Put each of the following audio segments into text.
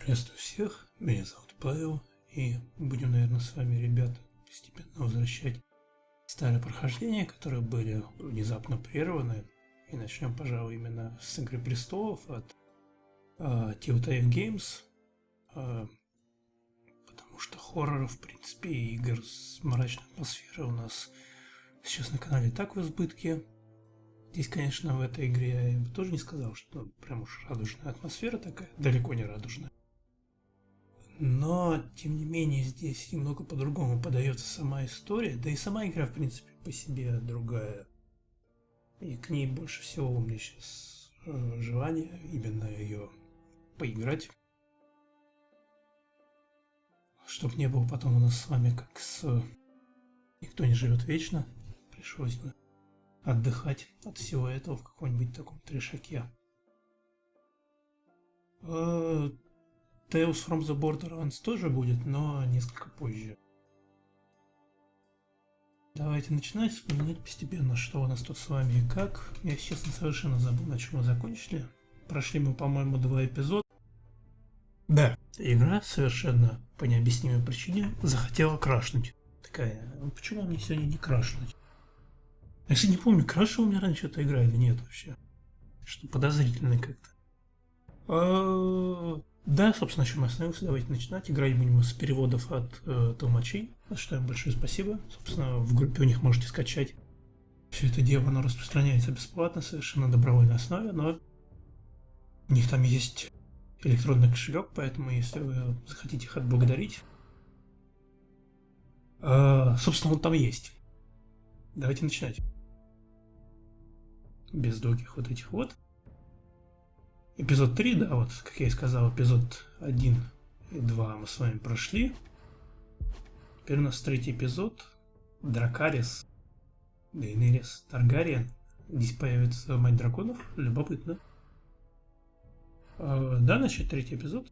Приветствую всех, меня зовут Павел, и будем, наверное, с вами, ребят, постепенно возвращать старые прохождения, которые были внезапно прерваны. И начнем, пожалуй, именно с «Игры престолов» от Telltale Games, потому что хорроров, в принципе, и игр с мрачной атмосферой у нас сейчас на канале так в избытке. Здесь, конечно, в этой игре я бы тоже не сказал, что прям уж радужная атмосфера такая, далеко не радужная. Но, тем не менее, здесь немного по-другому подается сама история, да и сама игра, в принципе, по себе другая. И к ней больше всего у меня сейчас желание именно ее поиграть. Чтоб не было потом у нас с вами как с «Никто не живет вечно», пришлось бы отдыхать от всего этого в каком-нибудь таком трешаке. Tales from the Borderlands тоже будет, но несколько позже. Давайте начинать вспоминать постепенно, что у нас тут с вами и как. Я, честно, совершенно забыл, на чем мы закончили. Прошли мы, по-моему, 2 эпизода. Да, игра совершенно по необъяснимой причине захотела крашнуть. Такая, почему мне сегодня не крашнуть? Я, кстати, не помню, крашила у меня раньше эта игра или нет вообще. Что подозрительно как-то. Да, собственно, на чем я остановился, давайте начинать. Играть будем с переводов от толмачей, за что им большое спасибо. Собственно, в группе у них можете скачать. Все это дело, оно распространяется бесплатно, совершенно на добровольной основе, но у них там есть электронный кошелек, поэтому если вы захотите их отблагодарить, собственно, он там есть. Давайте начинать. Без долгих вот этих вот. Эпизод 3, да, вот, как я и сказал, эпизод 1 и 2 мы с вами прошли. Теперь у нас третий эпизод. Дракарис, Дейнерис Таргариен. Здесь появится мать драконов. Любопытно. Да, начать третий эпизод.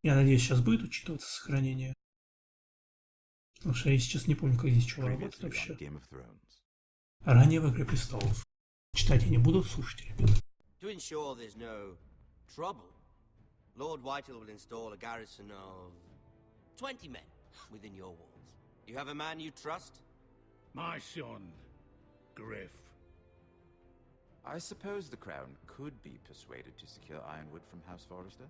Я надеюсь, сейчас будет учитываться сохранение. Потому что я сейчас не помню, как здесь что работает вообще. Ранее в «Игре престолов». Читать я не буду, слушать, ребята. To ensure there's no trouble, Lord Whitehall will install a garrison of 20 men within your walls. You have a man you trust? My son, Griff. I suppose the Crown could be persuaded to secure Ironwood from House Forrester.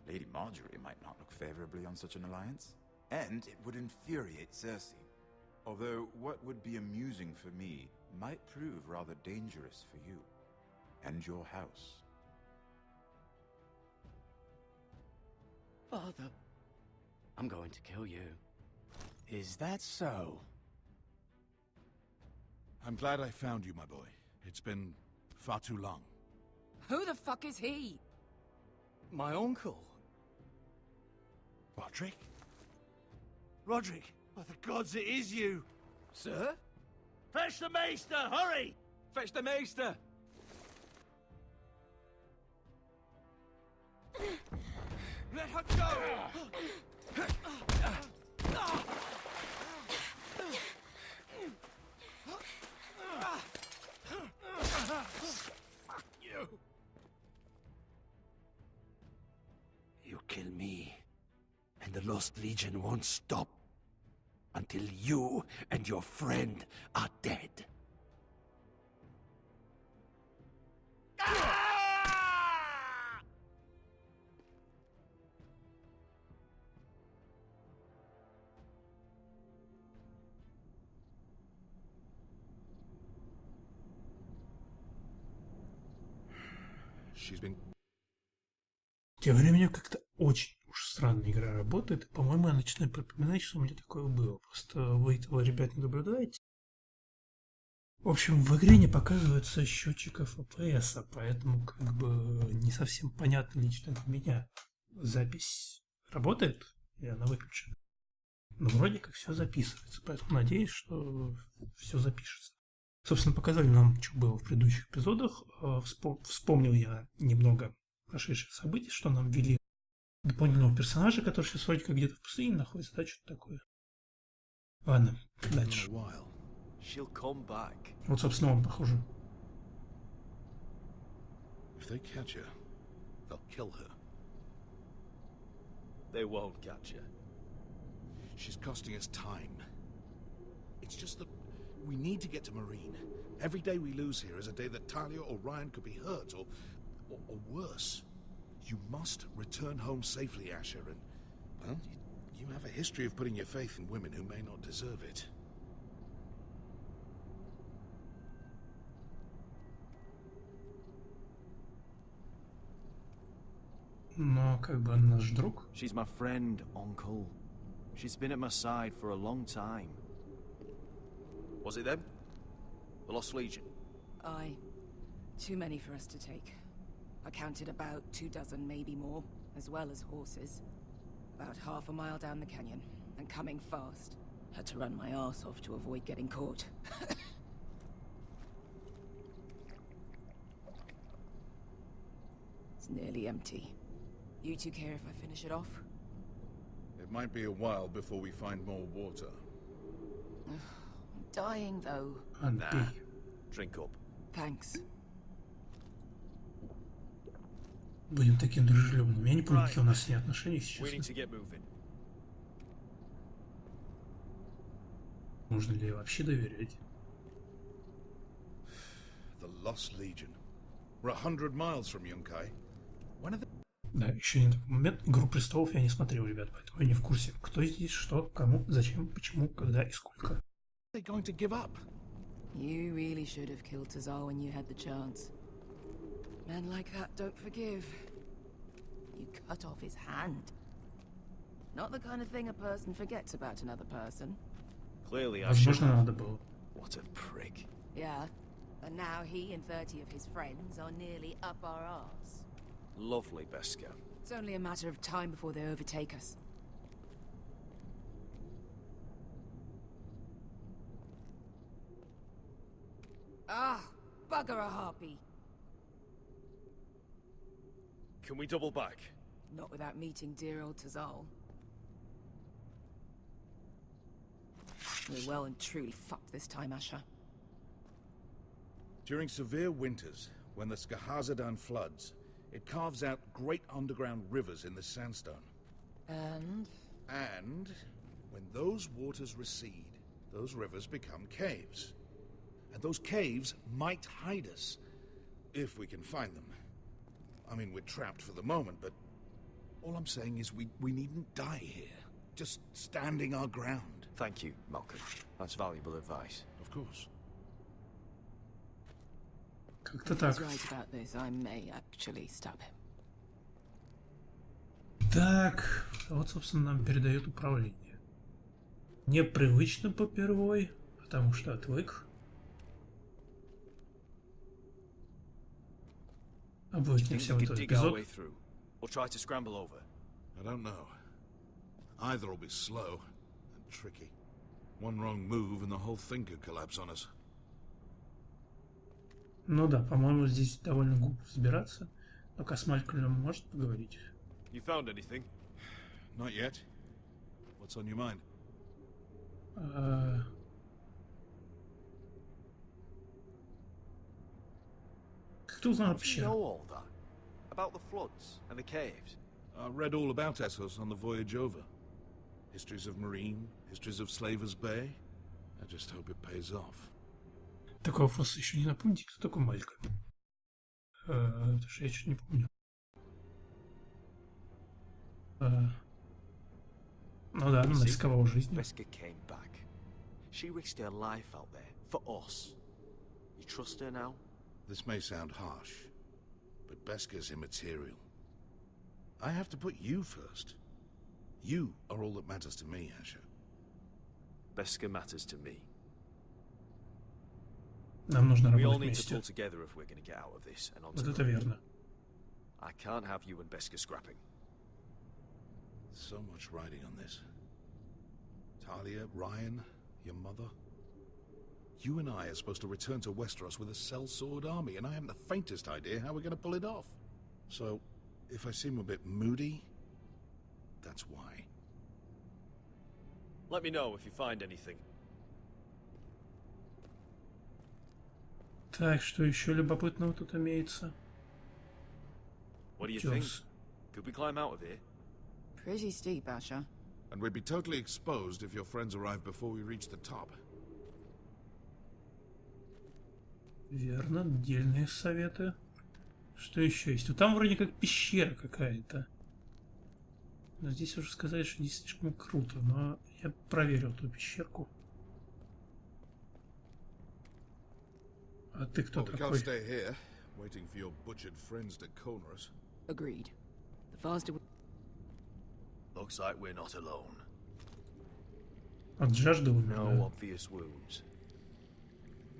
Lady Marjorie might not look favorably on such an alliance, and it would infuriate Cersei. Although what would be amusing for me might prove rather dangerous for you and your house. Father, I'm going to kill you. Is that so? I'm glad I found you, my boy. It's been far too long. Who the fuck is he? My uncle. Roderick? Roderick, by the gods, it is you! Sir? Fetch the Maester, hurry! Fetch the Maester! Let her go! Fuck you! You kill me, and the Lost Legion won't stop until you and your friend are dead. She's been... Тем временем как-то очень уж странная игра работает, и, по-моему, я начинаю припоминать, что у меня такое было. Просто вы этого, ребят, не наблюдаете. В общем, в игре не показывается счетчиков FPS, поэтому как бы не совсем понятно лично для меня. Запись работает, и она выключена. Но вроде как все записывается, поэтому надеюсь, что все запишется. Собственно, показали нам, что было в предыдущих эпизодах. Вспомнил я немного прошедших событий, что нам ввели дополнительного персонажа, который сейчас вроде как где-то в пустыне находится, да, что-то такое. Ладно, дальше. Вот, собственно, он, похоже. If they catch her, they'll kill her. They won't catch her. She's costing us time. It's just that we need to get to Marine. Every day we lose here is a day that Talia or Ryan could be hurt, or worse. You must return home safely, Asher, and, well, you have a history of putting your faith in women who may not deserve it. Но как бы он наш друг. She's my friend, Uncle. She's been at my side for a long time. Was it them? The Lost Legion? Aye. Too many for us to take. I counted about 24, maybe more, as well as horses. About half a mile down the canyon, and coming fast. Had to run my arse off to avoid getting caught. It's nearly empty. You two care if I finish it off? It might be a while before we find more water. I'm dying, though. Андрей. Drink up. Thanks. Будем таким дружелюбным. Я не помню, какие у нас с ней отношения, если We need честно. to get moving. Можно ли ей вообще доверять? The Lost Legion. We're 100 miles from Yunkai. When are they Да, еще не такой момент. «Игру престолов» я не смотрел, ребят, поэтому я не в курсе, кто здесь, что, кому, зачем, почему, когда и сколько. going to give up? You really should have killed Tazal when you had the chance. Men like that don't forgive. You cut off his hand. Not the kind of thing a person forgets about another person. Clearly, I should Возможно, have. надо было. What a prick. Yeah, and now he and 30 of his friends are nearly up our arse. Lovely, Beska. It's only a matter of time before they overtake us. Ah, bugger a harpy. Can we double back? Not without meeting dear old Tazal. We're well and truly fucked this time, Asher. During severe winters, when the Skahazadan floods, it carves out great underground rivers in the sandstone. And? And when those waters recede, those rivers become caves. And those caves might hide us, if we can find them. I mean, we're trapped for the moment, but all I'm saying is we needn't die here. Just standing our ground. Thank you, Malcolm. That's valuable advice. Of course. Как-то If так. he's right about this, I may actually stab him. Так, вот, собственно, нам передают управление. Непривычно попервой, потому что отвык. А будет не Think всем we этот can dig our эпизод. way through, or try to scramble over? I don't know. Either will be slow and tricky. One wrong move and the whole thing could collapse on us. Ну да, по-моему, здесь довольно глупо разбираться. Но с Малькольмом может поговорить. You found anything? Not yet. What's on your mind? Как ты узнал How do you пещеру? know all that? About the floods and the caves? I read all about Essos on the voyage over. Histories of Marine, histories of Slavers Bay. I just hope it pays off. Такой вопрос еще не напомните, кто такой Малькольм? Потому что я чуть не помню. Ну да, она рисковала жизнью. Beska came back. She risked her life out there for us. You trust her now? This may sound harsh, but Beska's immaterial. I have to put you first. You are all that matters to me, Asher. Beska matters to me. Нам нужно We all работать need to вместе. pull together if we're going to get out of this and onto Вот the это road. верно. I can't have you and Beska scrapping. So much riding on this. Talia, Ryan, your mother. You and I are supposed to return to Westeros with a sellsword army, and I haven't the faintest idea how we're going to pull it off. So, if I seem a bit moody, that's why. Let me know if you find anything. Так, что еще любопытного тут имеется? What do you think? Утес. Could we climb out of here? Pretty steep, Asher. And we'd be totally exposed if your friends arrived before we reached the top. Верно, дельные советы. Что еще есть? Вот там вроде как пещера какая-то. Но здесь уже сказать, что не слишком круто, но я проверил ту пещерку. А ты кто такой? Agreed. The faster we... Looks like we're not alone. От жажды умер, No да? obvious wounds.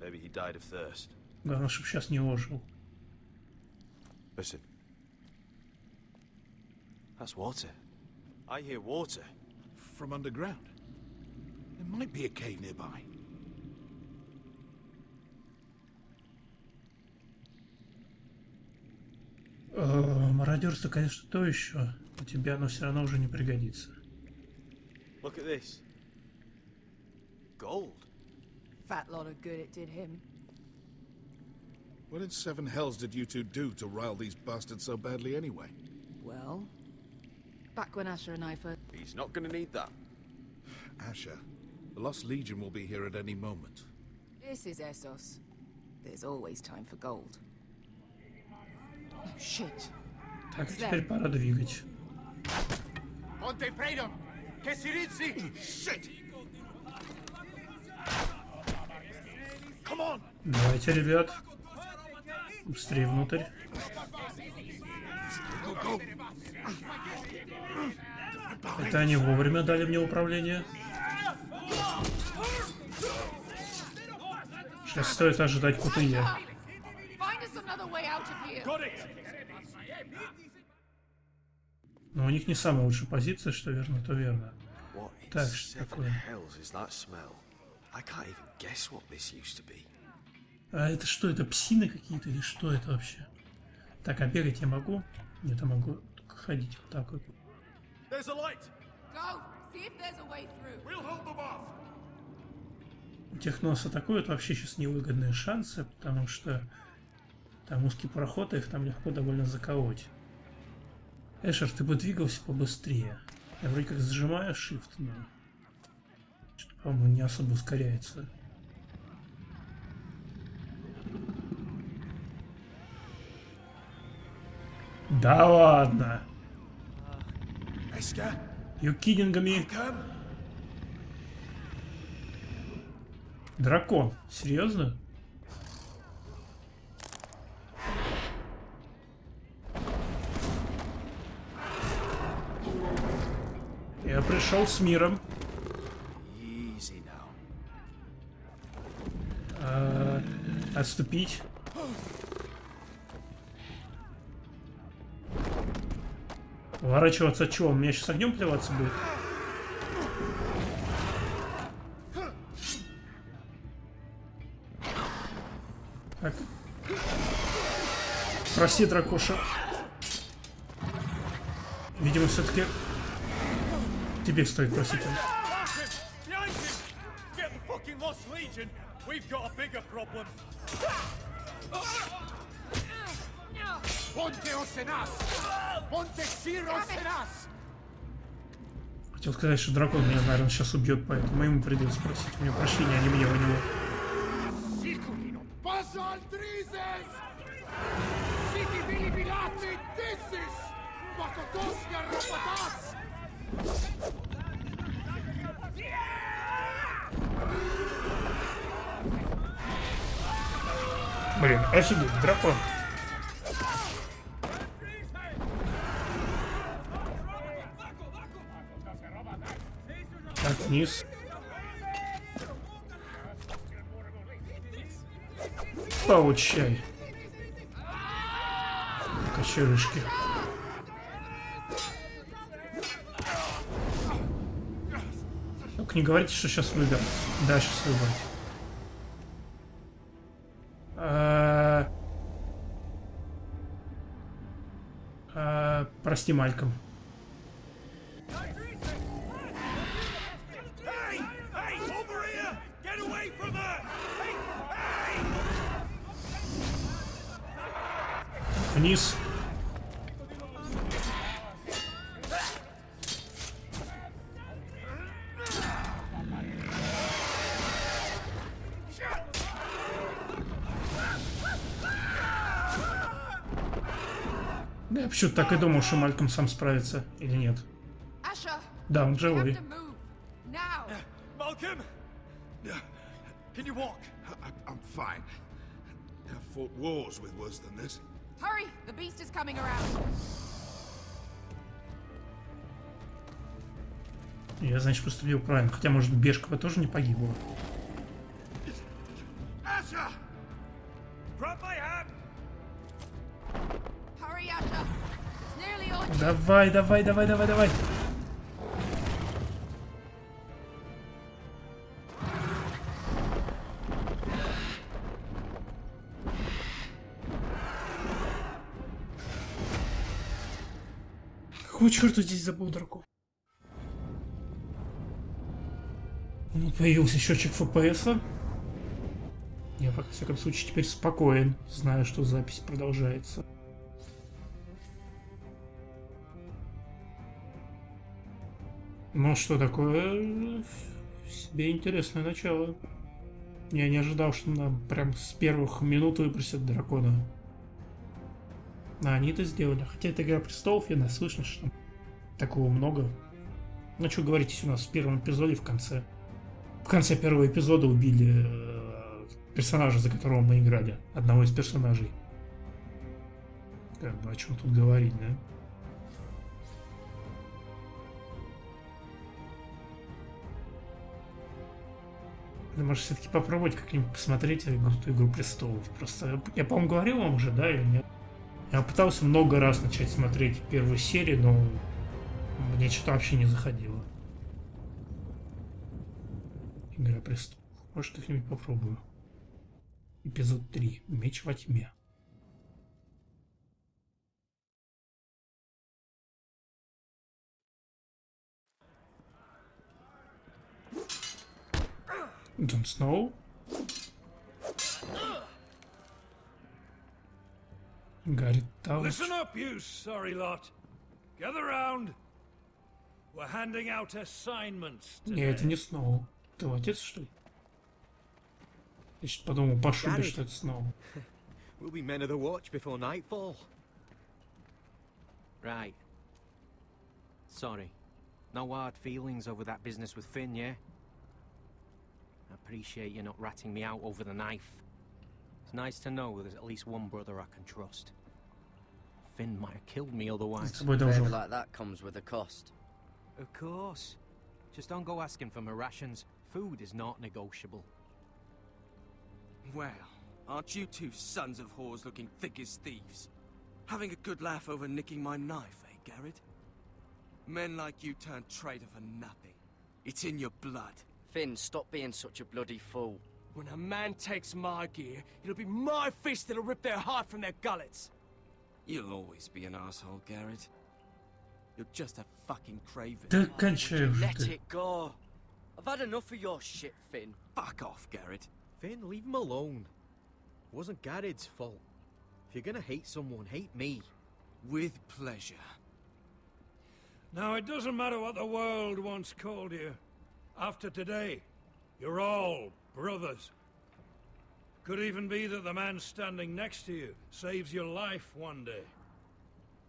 Maybe he died of thirst. Главное, чтобы сейчас не ожил. Listen. That's water. I hear water. From underground. There might be a cave nearby. Мародерство, конечно, то еще. Но тебе оно все равно уже не пригодится. Look at this. Gold. Fat lot of good it did him. What in seven hells did you two do to rile these bastards so badly anyway? Well, back when Asher and I first... He's not gonna need that. Asher, the Lost Legion will be here at any moment. This is Essos. There's always time for gold. Oh, shit. Так, теперь пора двигать. Shit! Come on! Давайте, ребят. Быстрее внутрь. Это они вовремя дали мне управление. Сейчас стоит ожидать кутые. Но у них не самая лучшая позиция, что верно, то верно. Так, что такое? А это что, это псины какие-то или что это вообще? Так, а бегать я могу? Нет, я могу только ходить вот так вот. У тех, кто нас атакуют, вообще сейчас невыгодные шансы, потому что там узкий проход, и их там легко довольно заколоть. Эшер, ты бы двигался побыстрее. Я вроде как зажимаю Shift, но что-то, по-моему, не особо ускоряется. Да ладно. You kidding me? Дракон. Серьезно? Я пришел с миром. Отступить. Уворачиваться от чего? Он меня сейчас огнем плеваться будет? Так. Прости, дракоша. Видимо, все-таки тебе стоит просить. Хотел сказать, что дракон меня, наверное, сейчас убьет, поэтому ему придется просить у него прощения, а не мне у него. Блин, офигеть, дракон. Так, вниз. Получай. Кочерышки. Только не говорите, что сейчас выберу. Да, сейчас выберу. Прости, Мальком. Вниз. Да, я почему-то так и думал, что Мальком сам справится, или нет. Asher, Да, он you have живой. to move. Now. Malcolm! Can you walk? I'm fine. I've fought wars with worse than this. Hurry, the beast is coming around. Я, значит, поступил правильно. Хотя, может, Бешка бы тоже не погибла. Asher! Grab my hand! Hurry, Asher. It's nearly on you. Давай, давай, давай, давай, давай. Какого черта здесь забыл дракон? Появился счетчик FPS. Я, во всяком случае, теперь спокоен, зная, что запись продолжается. Ну, что такое? Себе интересное начало. Я не ожидал, что нам прям с первых минут выпросят дракона. А они это сделали. Хотя это Игра Престолов, я наслышан, что там такого много. Ну, что говорите, у нас в первом эпизоде в конце. В конце первого эпизода убили персонажа, за которого мы играли. Одного из персонажей. Как бы о чем тут говорить, да? Ты можешь все-таки попробовать как-нибудь посмотреть Игру Престолов. Просто я, по-моему, говорил вам уже, да, или нет? Я пытался много раз начать смотреть первую серию, но мне что-то вообще не заходило. Игра Престолов. Может, как-нибудь попробую. Эпизод 3. Меч во тьме. Джон Сноу. Гарри Талыч. Listen up, you sorry lot. Gather round. We're handing out assignments Не, today. это не Сноу. Ты отец, что ли? Я сейчас подумал по шубе, что это Сноу. We'll be men of the watch before nightfall. Right. Sorry. No hard feelings over that business with Finn, yeah? I appreciate you not ratting me out over the knife. It's nice to know there's at least one brother I can trust. Finn might have killed me С otherwise. тобой Favor должен. like that comes with a cost. Of course. Just don't go asking for my rations. Food is not negotiable. Well, aren't you two sons of whores looking thick as thieves? Having a good laugh over nicking my knife, eh, Garrett? Men like you turn traitor for nothing. It's in your blood. Finn, stop being such a bloody fool. When a man takes my gear, it'll be my fist that'll rip their heart from their gullets. You'll always be an asshole, Garrett. You're just a fucking craven. Да кончай уже Let ты. it go. I've had enough of your shit, Finn. Fuck off, Garrett. Finn, leave him alone. It wasn't Garrett's fault. If you're gonna hate someone, hate me. With pleasure. Now, it doesn't matter what the world once called you. After today, you're all brothers. Could even be that the man standing next to you saves your life one day.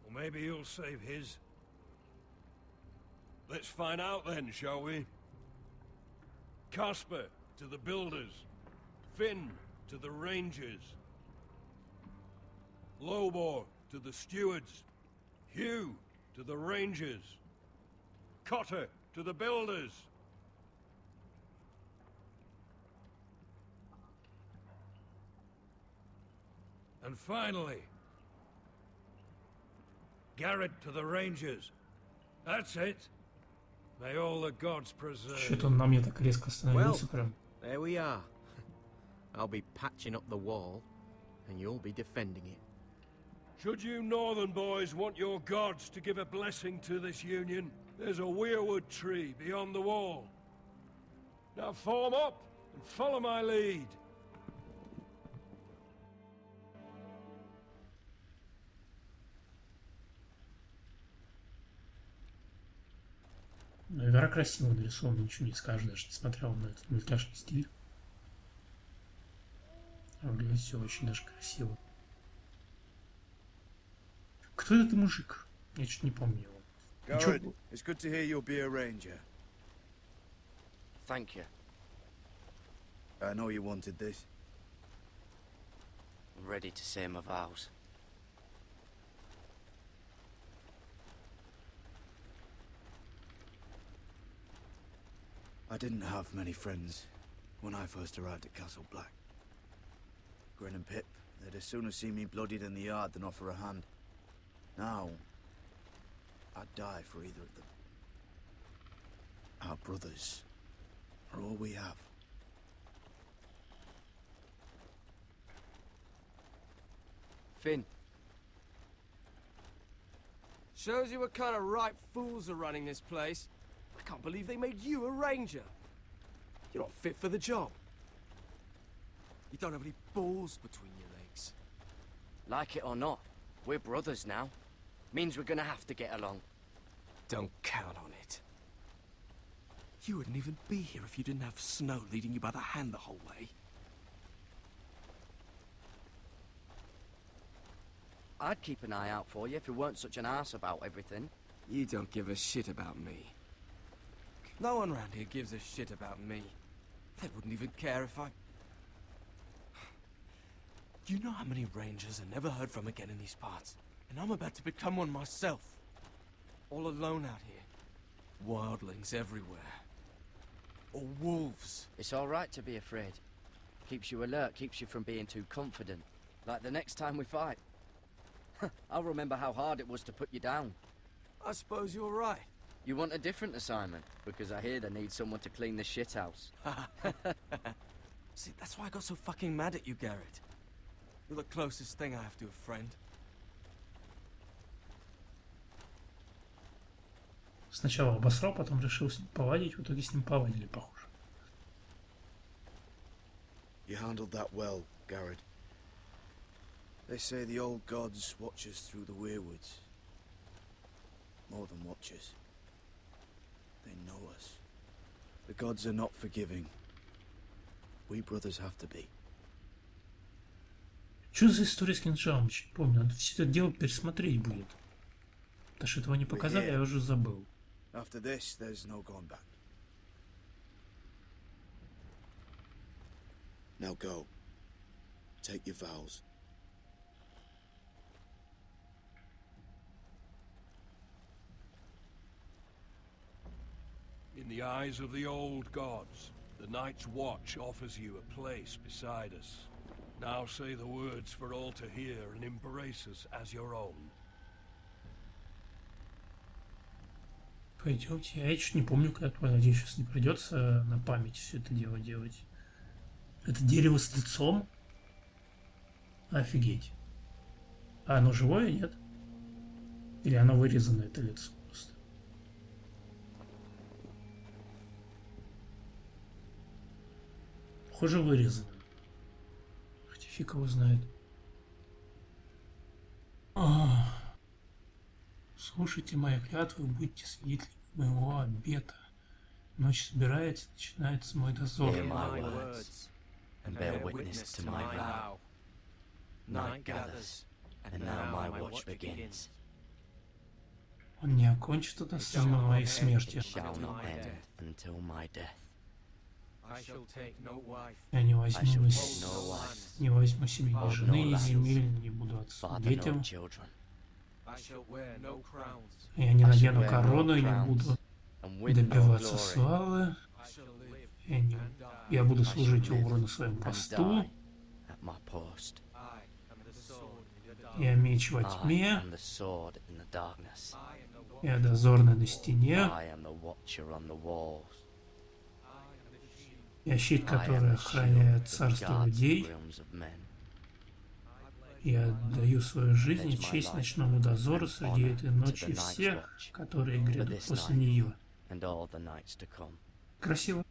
Or maybe you'll save his. Let's find out then, shall we? Casper to the builders. Finn to the rangers. Lobor to the stewards. Hugh to the rangers. Cotter to the builders. And finally, Garrett to the rangers. That's it. May all the gods preserve. Что-то он на мне так резко остановился прям. There we are. I'll be patching up the wall, and you'll be defending it. Should you northern boys want your gods to give a blessing to this union, there's a weirwood tree beyond the wall. Now form up and follow my lead. Ну, игра красиво нарисована, ничего не скажешь, даже несмотря на этот мультяшный стиль. Выглядит все очень даже красиво. Кто этот мужик? Я чуть не помню его. Garrett, it's good to hear you'll be a ranger. Thank you. I know you wanted this. I'm ready to say my vows. I didn't have many friends when I first arrived at Castle Black. Grin and Pip, they'd as soon have seen me bloodied in the yard than offer a hand. Now, I'd die for either of them. Our brothers are all we have. Finn, Shows you what kind of ripe fools are running this place. I can't believe they made you a ranger. You're not fit for the job. You don't have any balls between your legs. like it or not, we're brothers now. Means we're gonna have to get along. Don't count on it. You wouldn't even be here if you didn't have Snow leading you by the hand the whole way. I'd keep an eye out for you if you weren't such an arse about everything. You don't give a shit about me. No one around here gives a shit about me. They wouldn't even care if I... You know how many rangers are never heard from again in these parts? And I'm about to become one myself. All alone out here. Wildlings everywhere. Or wolves. It's all right to be afraid. Keeps you alert, keeps you from being too confident. Like the next time we fight. I'll remember how hard it was to put you down. I suppose you're right. You want a different assignment? Because I hear they need someone to clean the shithouse. See, that's why I got so fucking mad at you, Garrett. You're the closest thing I have to a friend. Сначала обосрал, потом решил с ним повадить, в итоге с ним повадили, похоже. You handled that well, Garrett. They say the old gods watch us through the weirwoods. More than watch us. They know us. The gods are not forgiving. We brothers have to be. Что за история с кинжалом? Еще не помню. Надо все это дело пересмотреть будет. Потому что этого не показали, я уже забыл. After this, there's no going back. Now go. Take your vows. In the eyes of the old gods, the Night's Watch offers you a place beside us. Now say the words for all to hear and embrace us as your own. Пойдемте. Я чуть не помню, как надеюсь, сейчас не придется на память все это дело делать. Это дерево с лицом? Офигеть. А оно живое, нет? Или оно вырезано, это лицо просто? Похоже, вырезано. Хотя фиг его знает. Слушайте мои клятвы, будьте свидетелями моего обета. Ночь собирается, начинается мой дозор. Hear my words, and bear witness to my vow. Night gathers, and now my watch begins. Он не окончится до самой моей смерти. Shall not end until my death. Я не возьму, не возьму себе ни жены, ни земель, не буду отцом детям. Я не надену корону и не буду добиваться славы. Я буду служить Уру на своем посту. Я меч во тьме. Я дозорный на стене. Я щит, который охраняет царство людей. Я отдаю свою жизнь и честь ночному дозору среди этой ночи всех, которые грядут после нее. Красиво.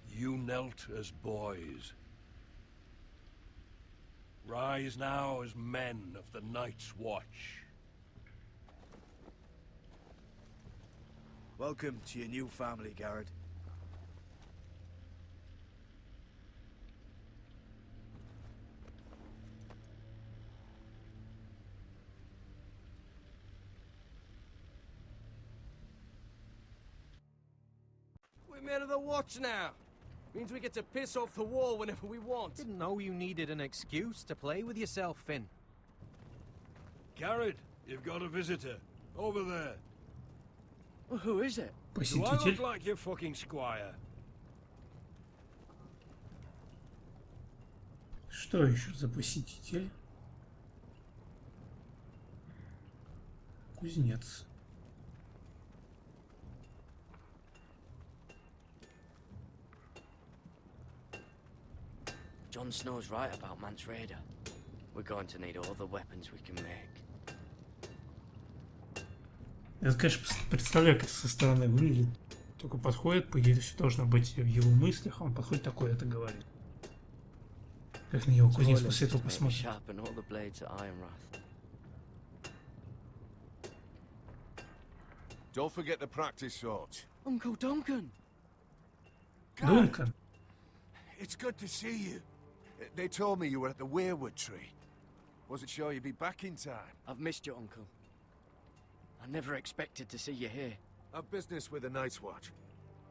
You knelt as boys. Rise now as men of the Night's Watch. Welcome to your new family, Garrett. We're men of the watch now. Means we get to piss off the wall whenever we want. Didn't know you needed an excuse to play with yourself, Finn. Garrett, you've got a visitor. Over there. Well, who is it? Do I look Посетитель. like your fucking squire? Что еще за посетитель? Кузнец. Jon Snow's right about Mance Raider. We're going to need all the weapons we can make. Я, конечно, представляю, как со стороны выглядит. Только подходит, по идее, это все должно быть в его мыслях, а он подходит такой это говорит. Как на него кузнец после этого посмотрит. Sharpen all the blades at Ironwrath. Don't forget to practice swords. Uncle Duncan! Дункан. It's good to see you. They told me you were at the weirwood tree. Wasn't sure you'd be back in time. I've missed you, Uncle. I never expected to see you here. I've business with the Night's Watch.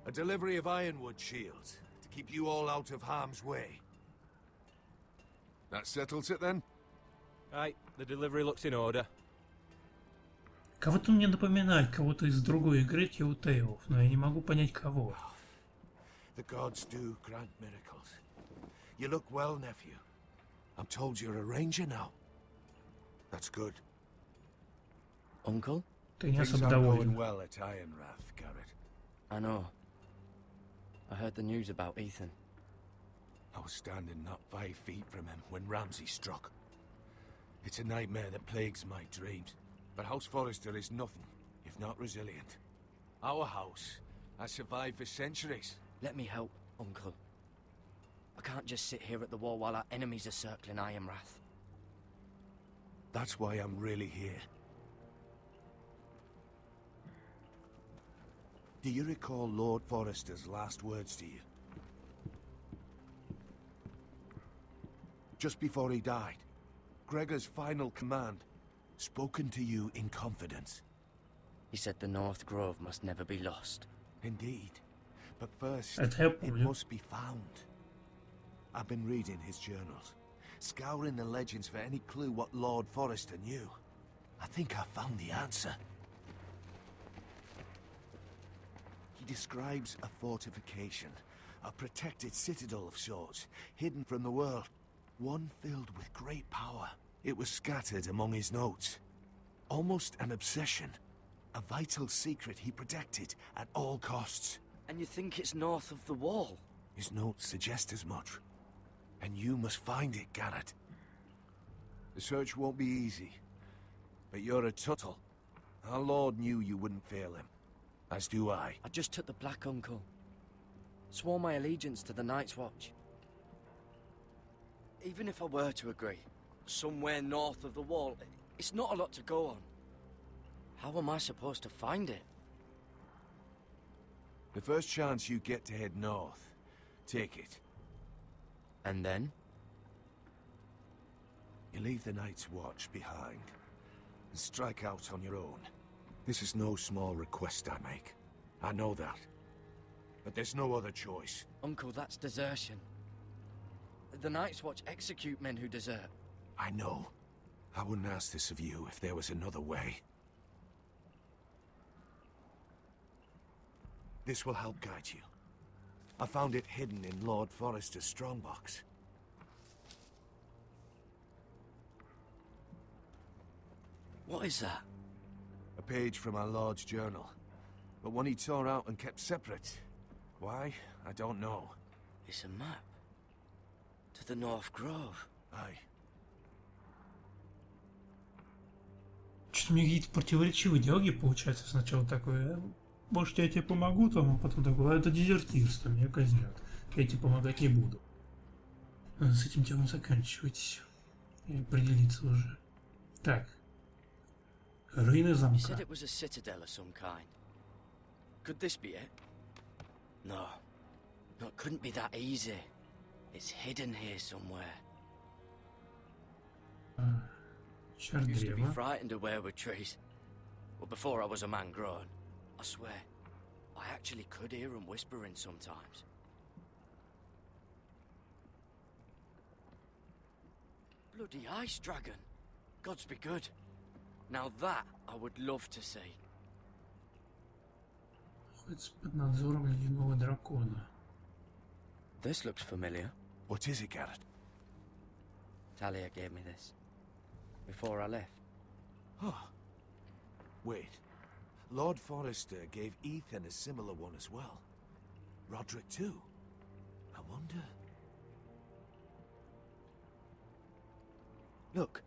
A delivery of ironwood shields to keep you all out of harm's way. That settles it then? Right, the delivery looks in order. Кого-то мне напоминает, кого-то из другой игры Telltale, но я не могу понять кого. The gods do grant miracles. You look well, nephew. I'm told you're a ranger now. That's good. Uncle? Ты не Things особо are going доволен. well at Ironwrath, Garrett. I know. I heard the news about Ethan. I was standing not 5 feet from him when Ramsay struck. It's a nightmare that plagues my dreams. But House Forrester is nothing if not resilient. Our house has survived for centuries. Let me help, Uncle. I can't just sit here at the wall while our enemies are circling Ironwrath. That's why I'm really here. Do you recall Lord Forrester's last words to you? Just before he died, Gregor's final command, spoken to you in confidence. He said the North Grove must never be lost. Indeed. But first, Это я it помню. must be found. I've been reading his journals, scouring the legends for any clue what Lord Forrester knew. I think I found the answer. He describes a fortification, a protected citadel of sorts, hidden from the world, one filled with great power. It was scattered among his notes. Almost an obsession, a vital secret he protected at all costs. And you think it's north of the wall? His notes suggest as much. And you must find it, Garrett. The search won't be easy. But you're a Tuttle. Our Lord knew you wouldn't fail him. As do I. I just took the Black Uncle. Swore my allegiance to the Night's Watch. Even if I were to agree, somewhere north of the wall, it's not a lot to go on. How am I supposed to find it? The first chance you get to head north, take it. And then? You leave the Night's Watch behind and strike out on your own. This is no small request I make. I know that. But there's no other choice. Uncle, that's desertion. The Night's Watch execute men who desert. I know. I wouldn't ask this of you if there was another way. This will help guide you. I found it hidden in Lord Forrester's strongbox. What is that? A page from our Lord's journal. But one he tore out and kept separate. Why? I don't know. It's a map. To the North Grove. Aye. Что-то у меня какие-то противоречивые диалоги получаются. Сначала такое, может, я тебе помогу, там, а потом такое, это дезертирство, меня казнят. Я тебе помогать не буду. Надо с этим делом заканчивать. И определиться уже. Так. Руины You замка. said it was a citadel of some kind. Could this be it? No. No, it couldn't be that easy. It's hidden here somewhere. Чар Used to be древа. frightened of weirwood trees. Well, before I was a man grown. I swear. I actually could hear him whispering sometimes. Bloody ice dragon. Gods be good. Now that I would love to see. Ходит под надзором ледяного дракона. This looks familiar. What is it, Garrett? Talia gave me this before I left. Oh. Wait. Lord Forrester gave Ethan a similar one as well. Roderick too. I wonder... Look.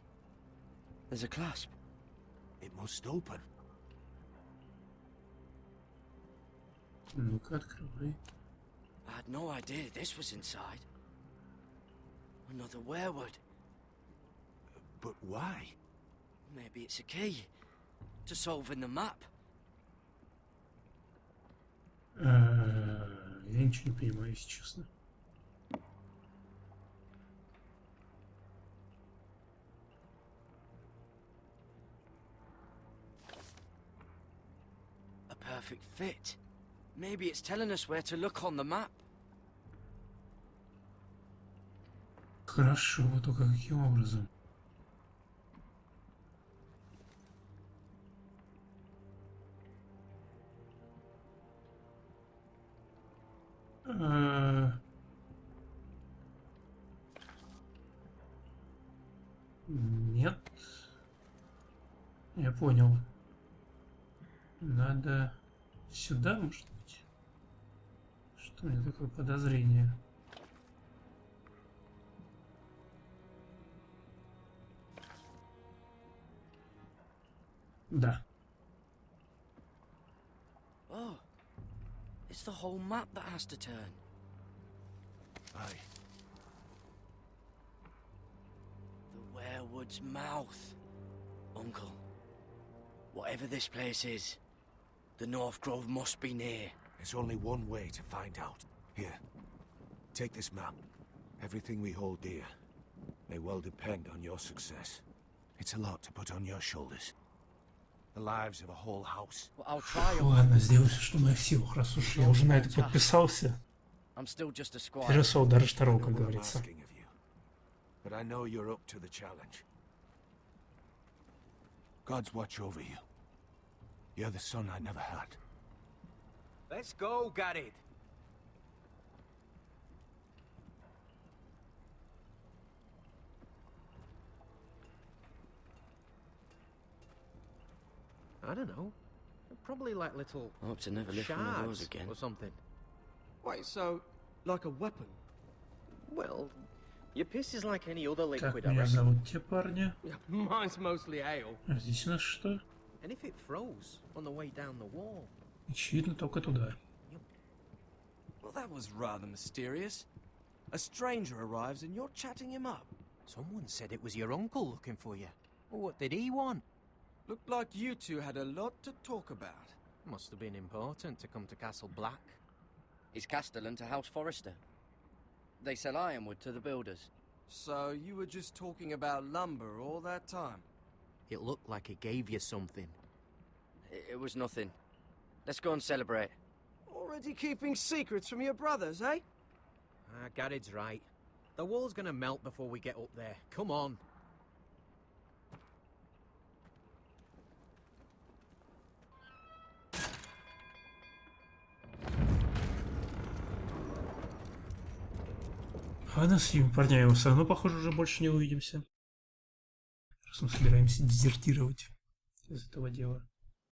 There's a clasp. It must open. Ну-ка, открывай. I had no idea this was inside. Another werewood. But why? Maybe it's a key to solving the map. Я ничего не понимаю, если честно. A perfect fit. Maybe it's telling us where to look on the map. Хорошо, вот только каким образом? Нет. Я понял. Надо сюда, может быть? Что у меня такое подозрение? Да. Oh, it's the whole map that has to turn. Aye. The werewood's mouth. Uncle, whatever this place is, the North Grove must be near. There's only one way to find out. Here, take this map. Everything we hold dear may well depend on your success. It's a lot to put on your shoulders. The lives of a whole house. Well, I'll try. Ладно, сделаю все, что в моих силах, раз уж я уже на это подписался. I'm still just a squire. Первый удар второго, как говорится. But I know you're up to the challenge. God's watch over you. You're the son I never had. Let's go, Garrett. I don't know. Probably like little I hope to never lift one of those shards again. or something. Wait, so, like a weapon? Well, your piss is like any other Так, liquid, I меня reckon. зовут те парни. Mine's mostly ale. А здесь у нас что? And if it froze on the way down the wall? Очевидно, только туда. Well, that was rather mysterious. A stranger arrives and you're chatting him up. Someone said it was your uncle looking for you. Well, what did he want? Looked like you two had a lot to talk about. Must have been important to come to Castle Black. Is Castellan to House Forrester? They sell ironwood to the builders. So you were just talking about lumber all that time? It looked like he gave you something. It was nothing. Let's go and celebrate. Already keeping secrets from your brothers, eh? Garrett's right. The wall's gonna melt before we get up there. Come on. Ладно, с этими парнями мы все равно, похоже, уже больше не увидимся. Раз мы собираемся дезертировать из этого дела.